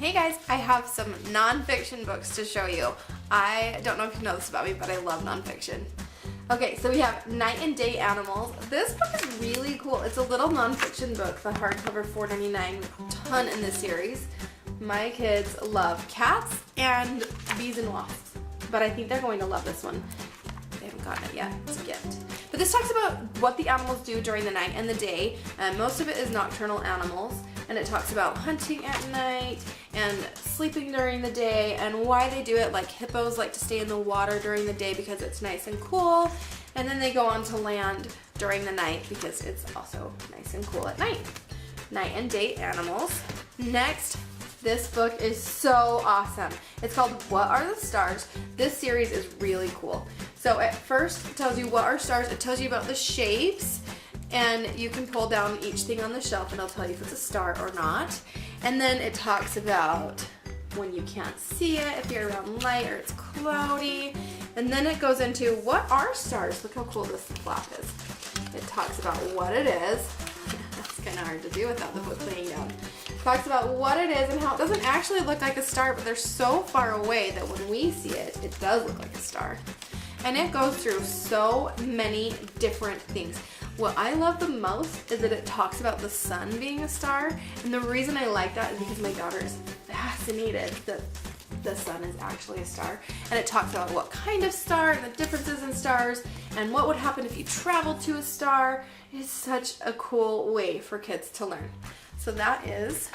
Hey guys, I have some nonfiction books to show you. I don't know if you know this about me, but I love nonfiction. Okay, so we have Night and Day Animals. This book is really cool. It's a little nonfiction book, the hardcover $4.99, a ton in this series. My kids love cats and bees and wasps, but I think they're going to love this one. They haven't gotten it yet, it's a gift. But this talks about what the animals do during the night and the day, and most of it is nocturnal animals. And it talks about hunting at night and sleeping during the day and why they do it. Like hippos like to stay in the water during the day because it's nice and cool. And then they go on to land during the night because it's also nice and cool at night. Night and Day Animals. Next, this book is so awesome. It's called What Are the Stars? This series is really cool. So at first it tells you what are stars. It tells you about the shapes. And you can pull down each thing on the shelf and it'll tell you if it's a star or not. And then it talks about when you can't see it, if you're around light or it's cloudy. And then it goes into what are stars? Look how cool this flap is. It talks about what it is. That's kind of hard to do without the book laying down. It talks about what it is and how it doesn't actually look like a star, but they're so far away that when we see it, it does look like a star. And it goes through so many different things. What I love the most is that it talks about the sun being a star, and the reason I like that is because my daughter is fascinated that the sun is actually a star, and it talks about what kind of star and the differences in stars and what would happen if you traveled to a star. It's such a cool way for kids to learn. So that is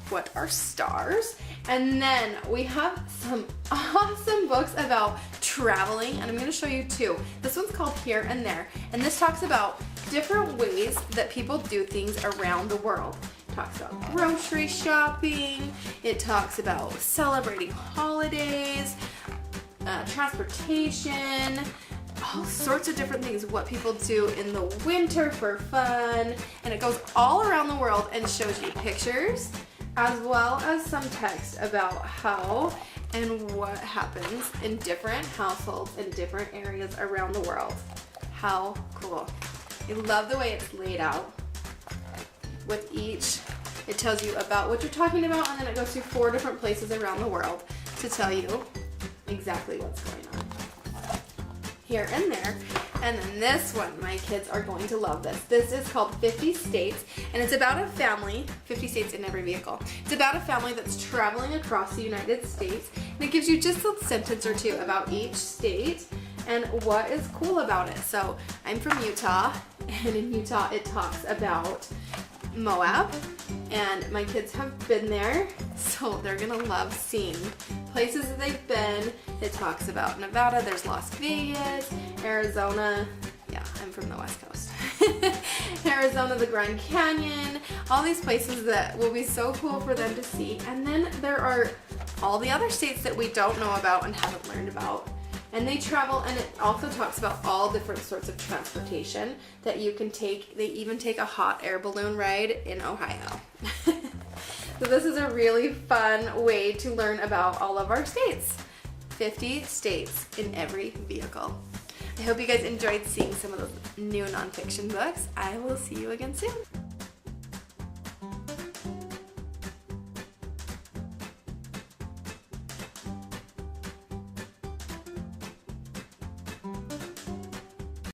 What Are Stars? And then we have some awesome books about traveling, and I'm going to show you two. This one's called Here and There, and this talks about different ways that people do things around the world. It talks about grocery shopping, it talks about celebrating holidays, transportation, all sorts of different things, what people do in the winter for fun, and it goes all around the world and shows you pictures as well as some text about how and what happens in different households in different areas around the world. How cool. I love the way it's laid out. With each, it tells you about what you're talking about, and then it goes through 4 different places around the world to tell you exactly what's going on. Here and There. And then this one, my kids are going to love this. This is called 50 States, and it's about a family, 50 states in every vehicle. It's about a family that's traveling across the United States, and it gives you just a sentence or two about each state and what is cool about it. So I'm from Utah, and in Utah it talks about Moab, and my kids have been there, so they're gonna love seeing places that they've been. It talks about Nevada, there's Las Vegas, Arizona, yeah, I'm from the West Coast. Arizona, the Grand Canyon, all these places that will be so cool for them to see. And then there are all the other states that we don't know about and haven't learned about. And they travel, and it also talks about all different sorts of transportation that you can take. They even take a hot air balloon ride in Ohio. So this is a really fun way to learn about all of our states. 50 states in every vehicle. I hope you guys enjoyed seeing some of those new nonfiction books. I will see you again soon.